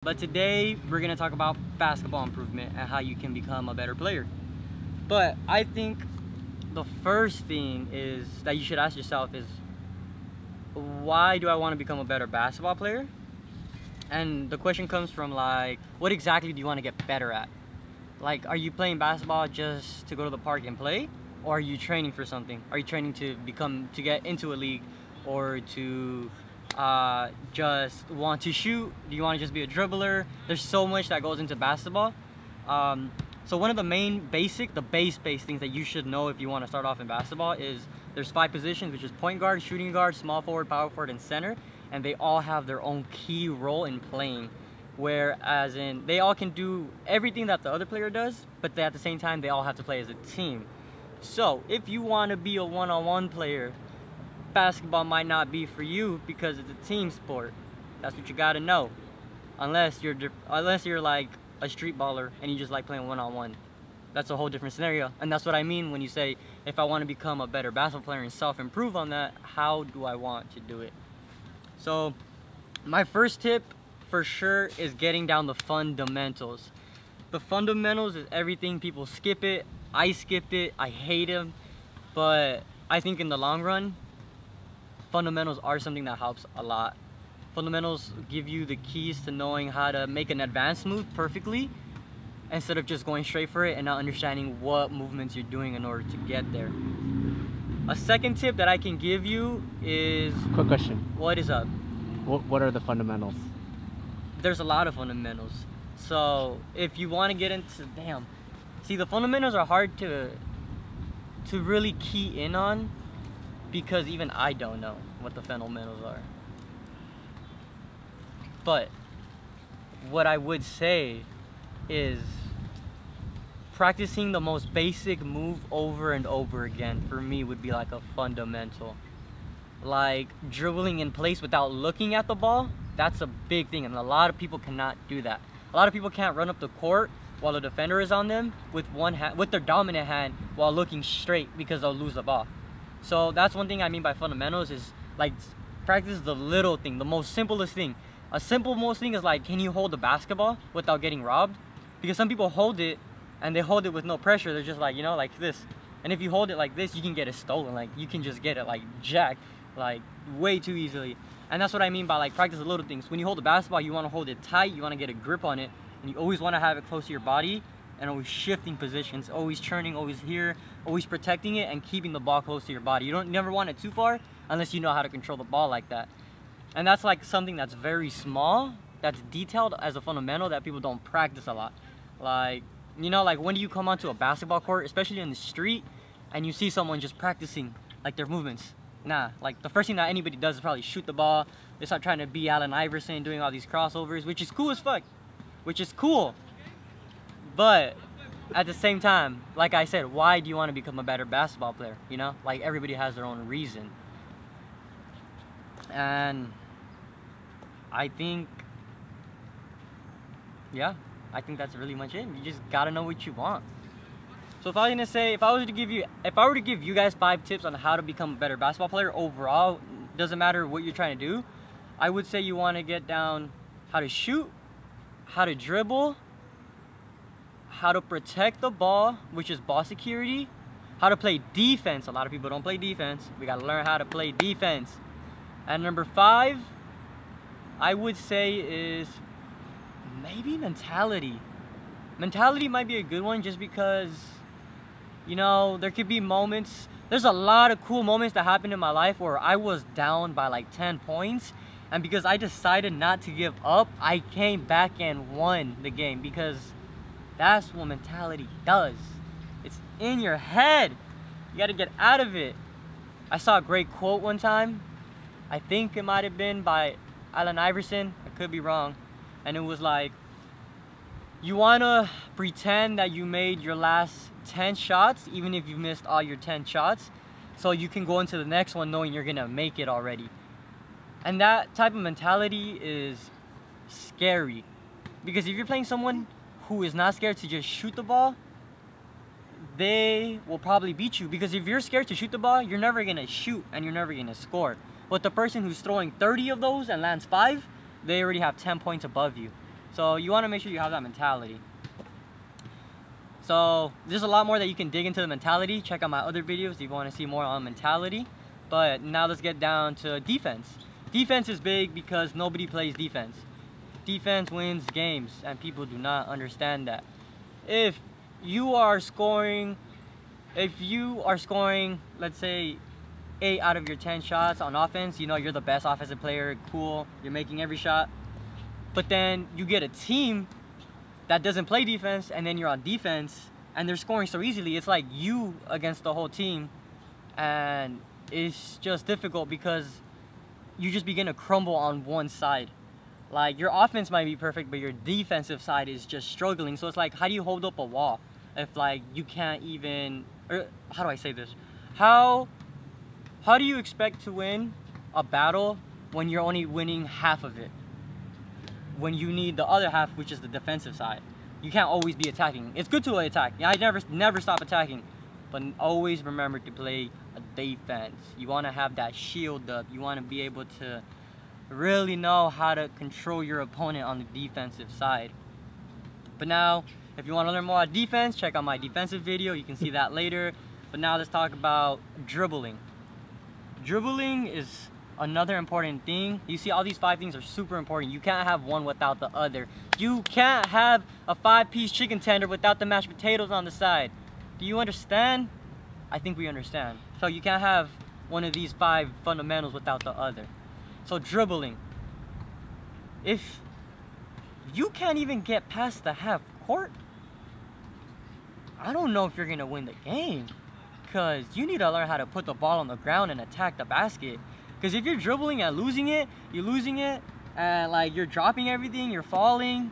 But today we're gonna talk about basketball improvement and how you can become a better player. But I think the first thing is that you should ask yourself is, why do I want to become a better basketball player? And the question comes from like, what exactly do you want to get better at? Like, are you playing basketball just to go to the park and play? Or are you training for something? Are you training to get into a league, or to just want to shoot? Do you want to just be a dribbler? There's so much that goes into basketball. So one of the main base things that you should know if you want to start off in basketball is there's 5 positions, which is point guard, shooting guard, small forward, power forward, and center. And they all have their own key role in playing. Whereas they all can do everything that the other player does, but at the same time, they all have to play as a team. So if you want to be a one-on-one player, basketball might not be for you because it's a team sport. That's what you got to know. Unless you're like a street baller and you just like playing one-on-one. That's a whole different scenario. And that's what I mean when you say, if I want to become a better basketball player and self-improve on that, how do I want to do it? So my first tip for sure is getting down the fundamentals. The fundamentals is everything. People skip it. I skipped it. I hate them. But I think in the long run, fundamentals are something that helps a lot. Fundamentals give you the keys to knowing how to make an advanced move perfectly, instead of just going straight for it and not understanding what movements you're doing in order to get there. A second tip that I can give you is... Quick question. What is up? What are the fundamentals? There's a lot of fundamentals. So if you want to get into... See, the fundamentals are hard to really key in on, because even I don't know what the fundamentals are. But what I would say is practicing the most basic move over and over again for me would be like a fundamental. Like dribbling in place without looking at the ball, that's a big thing, and a lot of people cannot do that. A lot of people can't run up the court while the defender is on them with one hand, with their dominant hand, while looking straight, because they'll lose the ball. So that's one thing I mean by fundamentals, is like practice the little thing, the most simplest thing. A simple most thing is like, can you hold the basketball without getting robbed? Because some people hold it and they hold it with no pressure. They're just like, you know, like this. And if you hold it like this, you can get it stolen. Like you can just get it like jacked, like way too easily. And that's what I mean by like practice the little things. When you hold the basketball, you want to hold it tight. You want to get a grip on it, and you always want to have it close to your body, and always shifting positions, always turning, always here, always protecting it and keeping the ball close to your body. You never want it too far unless you know how to control the ball like that. And that's like something that's very small, that's detailed as a fundamental that people don't practice a lot. Like, you know, like when do you come onto a basketball court, especially in the street, and you see someone just practicing like their movements? Nah, like the first thing that anybody does is probably shoot the ball. They start trying to be Allen Iverson, doing all these crossovers, which is cool as fuck, which is cool. But at the same time, like I said, why do you want to become a better basketball player? You know, like everybody has their own reason. And I think, yeah, I think that's really much it. You just gotta know what you want. So if I were to give you guys 5 tips on how to become a better basketball player overall, doesn't matter what you're trying to do, I would say you want to get down how to shoot, how to dribble, how to protect the ball, which is ball security, how to play defense. A lot of people don't play defense. We gotta learn how to play defense. And number 5, I would say, is maybe mentality. Mentality might be a good one, just because, you know, there could be moments. There's a lot of cool moments that happened in my life where I was down by like 10 points. And because I decided not to give up, I came back and won the game, because that's what mentality does. It's in your head. You got to get out of it. I saw a great quote one time. I think it might have been by Allen Iverson. I could be wrong. And it was like, you want to pretend that you made your last 10 shots, even if you missed all your 10 shots, so you can go into the next one knowing you're going to make it already. And that type of mentality is scary. Because if you're playing someone who is not scared to just shoot the ball, they will probably beat you. Because if you're scared to shoot the ball, you're never going to shoot and you're never going to score. But the person who's throwing 30 of those and lands 5, they already have 10 points above you. So you want to make sure you have that mentality. So there's a lot more that you can dig into the mentality. Check out my other videos if you want to see more on mentality. But now let's get down to defense. Defense is big because nobody plays defense. Defense wins games, and people do not understand that. If you are scoring, let's say 8 out of your 10 shots on offense, you know you're the best offensive player, cool, you're making every shot. But then you get a team that doesn't play defense, and then you're on defense, and they're scoring so easily. It's like you against the whole team, and it's just difficult because you just begin to crumble on one side. Like, your offense might be perfect, but your defensive side is just struggling. So it's like, how do you hold up a wall if, like, you can't even, or how do I say this? How do you expect to win a battle when you're only winning half of it? When you need the other half, which is the defensive side. You can't always be attacking. It's good to attack. Yeah, I never stop attacking, but always remember to play a defense. You want to have that shield up. You want to be able to really know how to control your opponent on the defensive side. But now, if you want to learn more about defense, check out my defensive video. You can see that later. But now let's talk about dribbling. Dribbling is another important thing. You see, all these 5 things are super important. You can't have one without the other. You can't have a 5-piece chicken tender without the mashed potatoes on the side. Do you understand? I think we understand. So you can't have one of these 5 fundamentals without the other. So dribbling. If you can't even get past the half court, I don't know if you're gonna win the game. Because you need to learn how to put the ball on the ground and attack the basket. Because if you're dribbling and losing it, and like you're dropping everything, you're falling,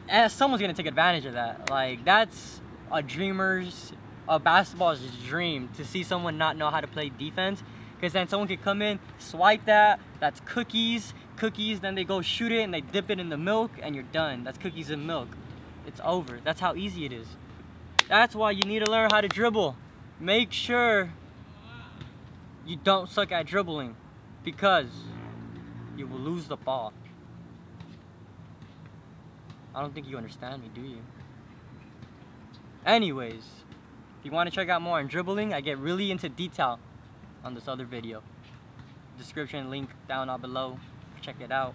and someone's gonna take advantage of that. Like, that's a basketballer's dream, to see someone not know how to play defense. Because then someone could come in, swipe that's cookies, then they go shoot it and they dip it in the milk and you're done. That's cookies and milk. It's over. That's how easy it is. That's why you need to learn how to dribble. Make sure you don't suck at dribbling, because you will lose the ball. I don't think you understand me, do you? Anyways, if you want to check out more on dribbling, I get really into detail on this other video. Description link down below. Check it out.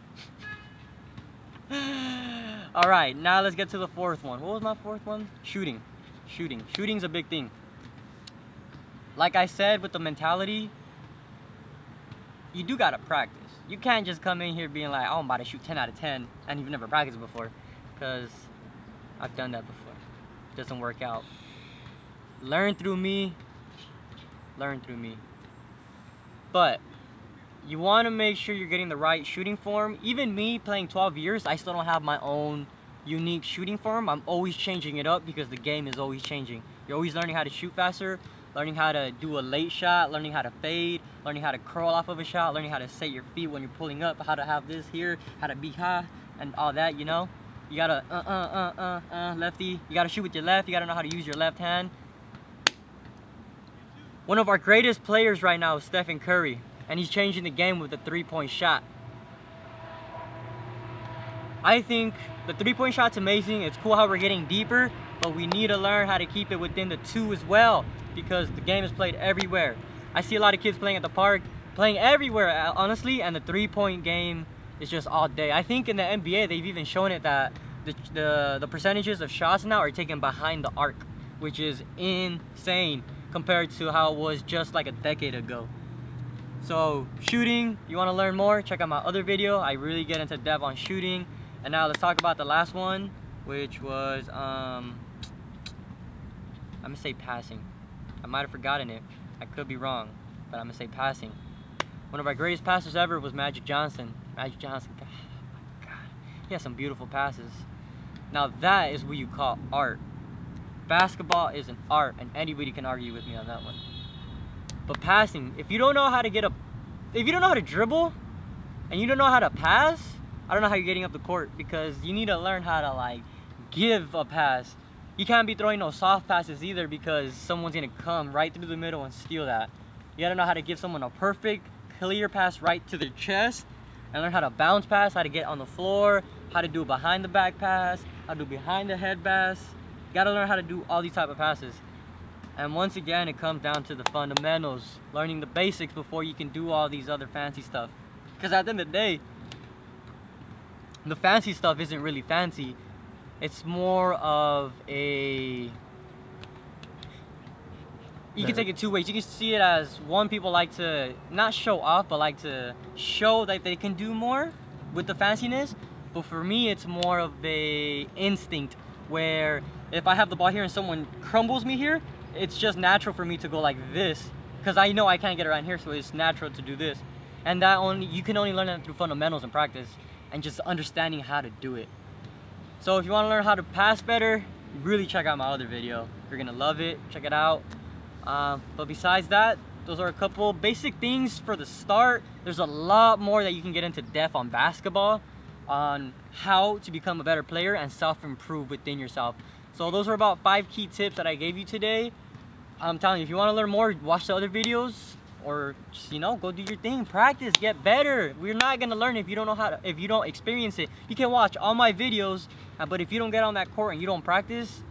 Alright, now let's get to the 4th one. What was my 4th one? Shooting. Shooting's a big thing. Like I said, with the mentality, you do gotta practice. You can't just come in here being like, oh, I'm about to shoot 10 out of 10, and you've never practiced before. Because I've done that before. It doesn't work out. Learn through me. But you want to make sure you're getting the right shooting form. Even me, playing 12 years, I still don't have my own unique shooting form. I'm always changing it up because the game is always changing. You're always learning how to shoot faster, learning how to do a late shot, learning how to fade, learning how to curl off of a shot, learning how to set your feet when you're pulling up, how to have this here, how to be high, and all that, you know? You gotta, lefty. You gotta shoot with your left. You gotta know how to use your left hand. One of our greatest players right now is Stefan Curry, and he's changing the game with the 3-point shot. I think the 3-point shot's amazing. It's cool how we're getting deeper, but we need to learn how to keep it within the 2 as well, because the game is played everywhere. I see a lot of kids playing at the park, playing everywhere, honestly, and the 3-point game is just all day. I think in the NBA, they've even shown it that the percentages of shots now are taken behind the arc, which is insane compared to how it was just like a decade ago. So shooting, you want to learn more, check out my other video. I really get into depth on shooting. And now let's talk about the last one, which was I'm gonna say passing. I might have forgotten it, I could be wrong, but I'm gonna say passing. One of our greatest passers ever was Magic Johnson. Magic Johnson, oh my God, he has some beautiful passes. Now that is what you call art. Basketball is an art, and anybody can argue with me on that one. But passing, if you don't know how to dribble, and you don't know how to pass, I don't know how you're getting up the court, because you need to learn how to like give a pass. You can't be throwing no soft passes either, because someone's gonna come right through the middle and steal that. You gotta know how to give someone a perfect, clear pass right to their chest, and learn how to bounce pass, how to get on the floor, how to do a behind the back pass, how to do behind the head pass. You gotta learn how to do all these type of passes. And once again, it comes down to the fundamentals, learning the basics before you can do all these other fancy stuff. Because at the end of the day, the fancy stuff isn't really fancy. It's more of a... You can take it two ways. You can see it as, one, people like to not show off, but like to show that they can do more with the fanciness. But for me, it's more of a instinct where if I have the ball here and someone crumbles me here, it's just natural for me to go like this because I know I can't get around here, so it's natural to do this. And that you can only learn that through fundamentals and practice and just understanding how to do it. So if you want to learn how to pass better, really check out my other video. You're gonna love it. Check it out. But besides that, those are a couple basic things for the start. There's a lot more that you can get into depth on basketball, on how to become a better player and self-improve within yourself. So those are about 5 key tips that I gave you today. I'm telling you, if you want to learn more, watch the other videos, or just, you know, go do your thing, practice, get better. We're not gonna learn if you don't know how to, if you don't experience it. You can watch all my videos, but if you don't get on that court and you don't practice,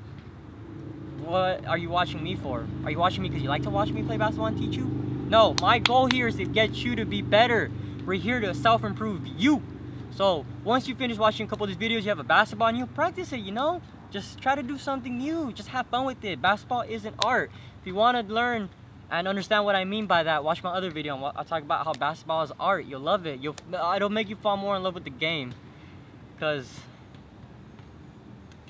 what are you watching me for? Are you watching me because you like to watch me play basketball and teach you? No, my goal here is to get you to be better. We're here to self-improve you. So once you finish watching a couple of these videos, you have a basketball and you practice it, you know? Just try to do something new. Just have fun with it. Basketball isn't art. If you want to learn and understand what I mean by that, watch my other video. I'll talk about how basketball is art. You'll love it. It'll make you fall more in love with the game. Because